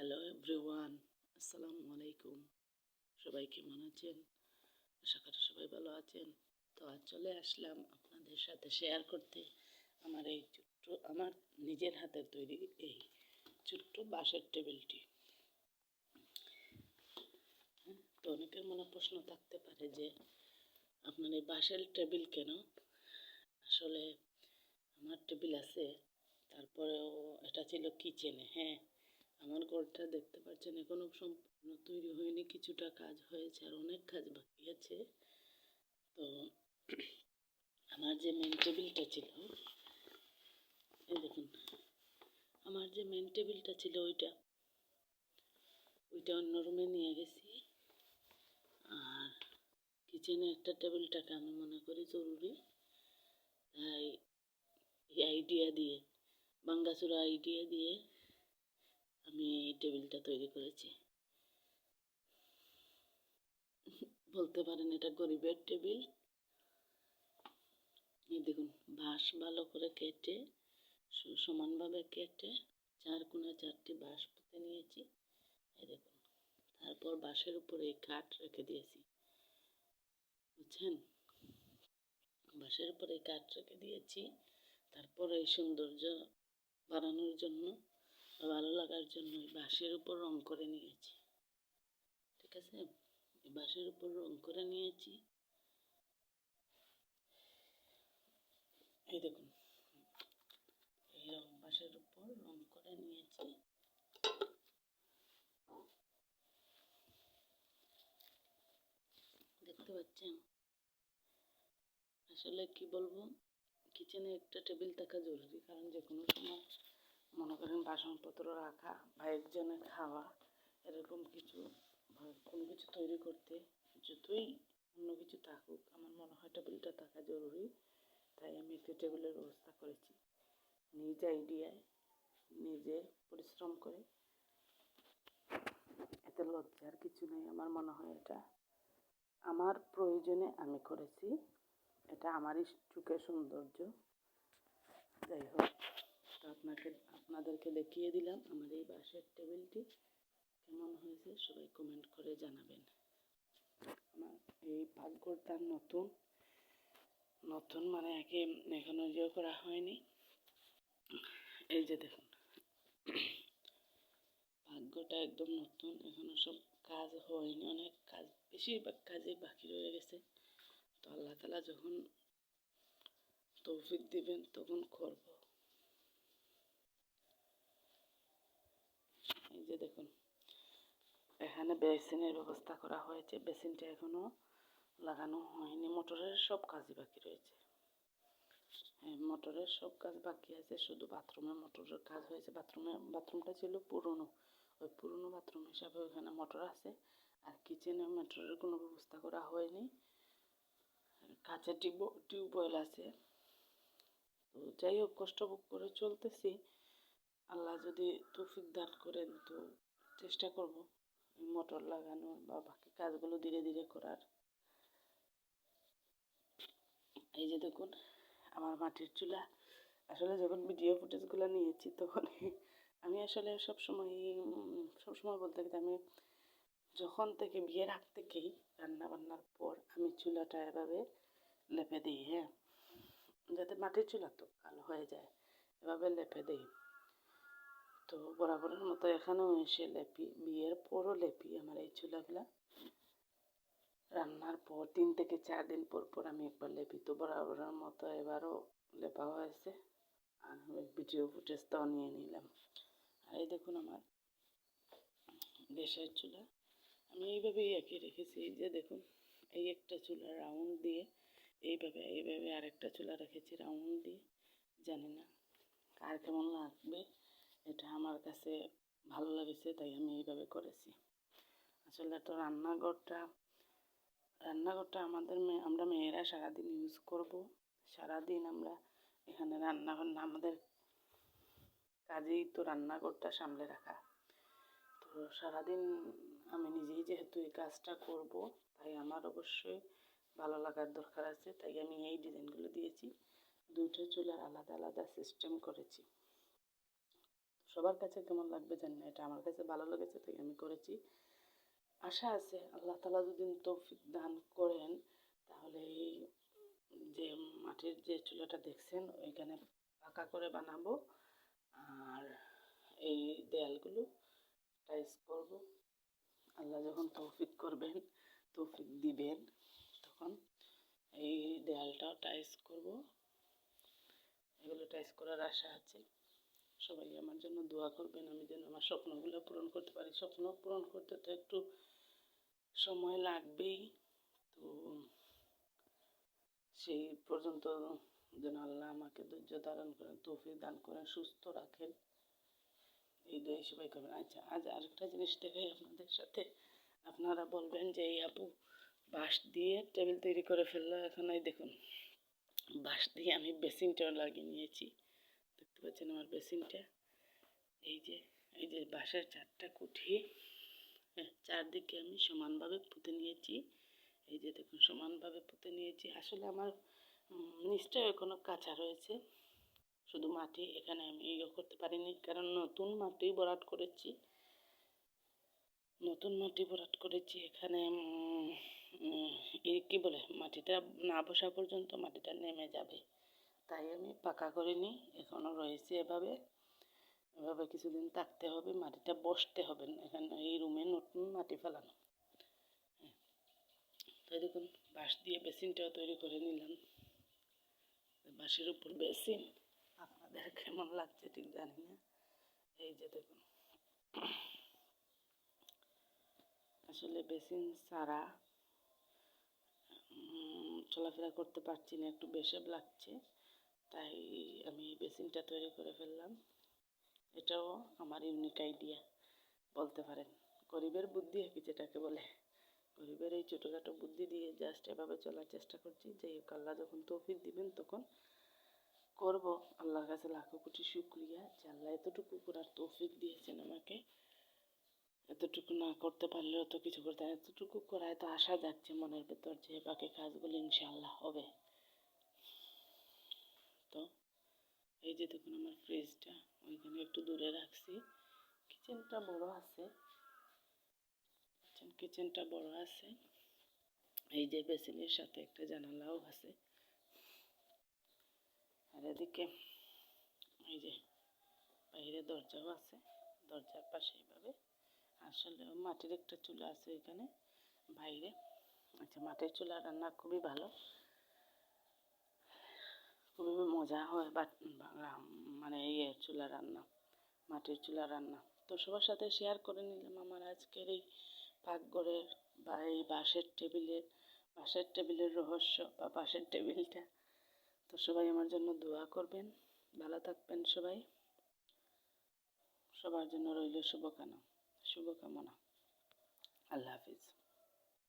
Hello everyone, আসসালামু আলাইকুম। সবাই কেমন আছেন? আশা করি সবাই ভালো আছেন। তো আজ চলে আসলাম আপনাদের সাথে শেয়ার করতে আমার নিজের হাতের তৈরি এই ছোট্ট বাঁশের টেবিলটি। তো অনেকের মনে প্রশ্ন থাকতে পারে যে আপনার এই বাঁশের টেবিল কেন? আসলে আমার টেবিল আছে, তারপরেও এটা ছিল কিচেনে। হ্যাঁ, আমার ঘরটা দেখতে পাচ্ছেন এখনো সম্পূর্ণ তৈরি হয়নি, কিছুটা কাজ হয়েছে আর অনেক কাজ বাকি আছে। তো আমার যে মেন টেবিলটা ছিল, এই দেখুন, আমার যে মেন টেবিলটা ছিল ওইটা অন্য রুমে নিয়ে গেছি। আর কিচেনে একটা টেবিলটাকে আমি মনে করি জরুরি, তাই এই আইডিয়া দিয়ে, ভাঙ্গাচুরা আইডিয়া দিয়ে আমি এই টেবিলটা তৈরি করেছি। বলতে পারেন এটা গরিবের টেবিল। এই দেখুন, বাঁশ ভালো করে কেটে সমানভাবে কেটে 4 কোণে 4টি বাঁশ পুঁতে নিয়েছি। এই দেখুন, তারপর বাঁশের উপরে এই কাঠ রেখে দিয়েছি, বুঝছেন? বাঁশের উপরে কাঠ রেখে দিয়েছি। তারপর এই সৌন্দর্য বাড়ানোর জন্য, ভালো লাগার জন্য বাঁশের উপর রং করে নিয়েছি। ঠিক আছে, বাঁশের উপর রং করে নিয়েছি। এই দেখুন, এই বাঁশের উপর রং করে নিয়েছি। দেখতে পাচ্ছেন? আসলে কি বলবো, কিচেনে একটা টেবিল থাকা জরুরি, কারণ যে কোনো সময় মনে করেন বাসনপত্র রাখা বা একজনের খাওয়া, এরকম কিছু কোনো কিছু তৈরি করতে, যতই অন্য কিছু থাকুক, আমার মনে হয় টেবিলটা থাকা জরুরি। তাই আমি একটা টেবিলের ব্যবস্থা করেছি, নিজ আইডিয়ায়, নিজে পরিশ্রম করে। এতে লজ্জার কিছু নেই। আমার মনে হয় এটা আমার প্রয়োজনে আমি করেছি, এটা আমারই চোখের সৌন্দর্য। যাই হোক, তো আপনাদেরকে দেখিয়ে দিলাম আমার এই বাঁশের টেবিলটি কেমন হয়েছে, সবাই কমেন্ট করে জানাবেন। আমার এই পাকঘরটা নতুন নতুন মানে এখনো করা হয়নি। এই যে দেখুন, পাকঘরটা একদম নতুন, এখনো সব কাজ হয়নি, অনেক কাজ, বেশিরভাগ কাজই বাকি রয়ে গেছে। তো আল্লাহ তাআলা যখন তৌফিক দিবেন তখন করব। এই যে দেখুন, এখানে বেসিনের ব্যবস্থা করা হয়েছে। বেসিনটা এখনো লাগানো হয়নি, মোটরের সব কাজই বাকি রয়েছে। হ্যাঁ, মোটরের সব কাজ বাকি আছে, শুধু বাথরুমে মোটরের কাজ হয়েছে। বাথরুমটা ছিল পুরনো, ওই পুরনো বাথরুম হিসাবে ওইখানে মোটর আছে। আর কিচেনে মোটরের কোনো ব্যবস্থা করা হয়নি, কাছে টিউবওয়েল আছে। তো যাই হোক, কষ্ট করে চলতেছি। আল্লাহ যদি তৌফিক দান করেন তো চেষ্টা করব মোটর লাগানোর বা বাকি কাজগুলো ধীরে ধীরে করার। এই যে দেখুন, আমার মাটির চুলা। আসলে যখন ভিডিও ফুটেজগুলো নিয়েছি তখন আমি আসলে সবসময় বলতে গেলে আমি যখন থেকে বিয়ের আগ থেকেই রান্না বান্নার পর আমি চুলাটা এভাবে লেপে দিই। হ্যাঁ, যাতে মাটির চুলা তো কালো হয়ে যায়, এভাবে লেপে দিই। তো বরাবরের মতো এখানেও এসে লেপি, বিয়ের পরও লেপি আমার এই চুলাগুলা। রান্নার পর 3 থেকে 4 দিন পর পর আমি একবার লেপি। তো বরাবরের মতো এবারও লেপা হয়েছে, আর ভিডিও ফুটেজটাও নিয়ে নিলাম। আর এই দেখুন আমার গ্যাসের চুলা, আমি এইভাবেই এঁকে রেখেছি। এই যে দেখুন, এই একটা চুলা রাউন্ড দিয়ে এইভাবে আরেকটা চুলা রেখেছি রাউন্ড দিয়ে। জানি না কার কেমন লাগবে, এটা আমার কাছে ভালো লেগেছে তাই আমি এইভাবে করেছি। আসলে তো রান্নাঘরটা আমরা মেয়েরা সারাদিন ইউজ করব। সারাদিন আমরা এখানে আমাদের কাজেই তো রান্নাঘরটা সামলে রাখা। তো সারাদিন আমি নিজেই যেহেতু এই কাজটা করব, তাই আমার অবশ্যই ভালো লাগার দরকার আছে। তাই আমি এই ডিজাইনগুলো দিয়েছি। 2টা চুলার আলাদা আলাদা সিস্টেম করেছি। সবার কাছে কেমন লাগবে জানি না, এটা আমার কাছে ভালো লেগেছে তাই আমি করেছি। আশা আছে আল্লাহ তাআলা যদি তৌফিক দান করেন তাহলে এই যে মাটির যে চুলাটা দেখছেন ওইখানে পাকা করে বানাবো। আর এই দেয়ালগুলো টাইলস করব। আল্লাহ যখন তৌফিক করবেন, তৌফিক দিবেন, তখন এই দেয়ালটাও টাইলস করব। এগুলো টাইলস করার আশা আছে। সবাই আমার জন্য দোয়া করবেন, আমি যেন আমার স্বপ্নগুলো পূরণ করতে পারি। স্বপ্ন পূরণ করতে তো একটু সময় লাগবেই। তো সেই পর্যন্ত যেন আল্লাহ আমাকে ধৈর্য ধারণ করেন, তৌফিক দান করেন, সুস্থ রাখেন, এই দোয়াই সবাই করবেন। আচ্ছা, আজ আরেকটা জিনিস দেখাই আপনাদের সাথে। আপনারা বলবেন যে এই আপু বাঁশ দিয়ে টেবিল তৈরি করে ফেললো। এখন এই দেখুন, বাঁশ দিয়ে আমি বেসিনটাও লাগিয়ে নিয়েছি। দেখতে পাচ্ছেন আমার বেসিনটা। এই যে এই যে বাঁশের 4টা কুঠি, চারদিকে আমি সমানভাবে পুঁতে নিয়েছি। এই যে দেখুন সমানভাবে পুঁতে নিয়েছি। আসলে আমার নিচটা এখনো কাঁচা রয়েছে, শুধু মাটি। এখানে আমি ইয়ে করতে পারিনি কারণ নতুন মাটি ভরাট করেছি। এখানে কি বলে, মাটিটা না বসা পর্যন্ত মাটিটা নেমে যাবে, তাই আমি পাকা করিনি, এখনো রয়েছে এভাবে। এভাবে কিছুদিন থাকতে হবে, মাটিটা বসতে হবে না। এখানে এই রুমে নতুন মাটি ফেলানো। তো দেখুন বাঁশ দিয়ে বেসিনটাও তৈরি করে নিলাম। বাঁশের উপর বেসিন, আপনাদের কেমন লাগছে ঠিক জানি না। এই যে দেখুন, আসলে বেসিন ছাড়া চলাফেরা করতে পারছি না, একটু বেশাব লাগছে, তাই আমি বেসিনটা তৈরি করে ফেললাম। এটাও আমার ইউনিক আইডিয়া বলতে পারেন, গরিবের বুদ্ধি আর কি যেটাকে বলে। গরিবের এই ছোটোখাটো বুদ্ধি দিয়ে জাস্ট এভাবে চলার চেষ্টা করছি। যাই হোক, আল্লাহ যখন তৌফিক দিবেন তখন করব। আল্লাহর কাছে লাখো কোটি শুকরিয়া যে আল্লাহ এতটুকু করার তৌফিক দিয়েছেন আমাকে। এতটুকু না করতে পারলেও তো কিছু করতে, এতটুকু করায় তো আশা যাচ্ছে মনের ভেতর যে বাকি কাজগুলো ইনশাআল্লাহ হবে। তো এই যে দেখুন আমার ফ্রিজটা ওইখানে একটু দূরে রাখছি। কিচেনটা বড় আছে, এই যে বেসিনের সাথে একটা জানালাও আছে। আর এদিকে এই যে বাইরে দরজাও আছে, দরজার পাশে এইভাবে আসলে মাটির একটা চুলা আছে এখানে বাইরে। আচ্ছা, মাটির চুলা রান্না খুবই ভালো, খুবই মজা হয়, বাট মানে চুলা রান্না, মাটির চুলা রান্না। তো সবার সাথে শেয়ার করে নিলাম আমার আজকের এই পাকঘরের বা এই বাঁশের টেবিলের রহস্য বা বাঁশের টেবিলটা। তো সবাই আমার জন্য দোয়া করবেন, ভালো থাকবেন সবাই। সবার জন্য রইল শুভকামনা। আল্লাহ হাফিজ।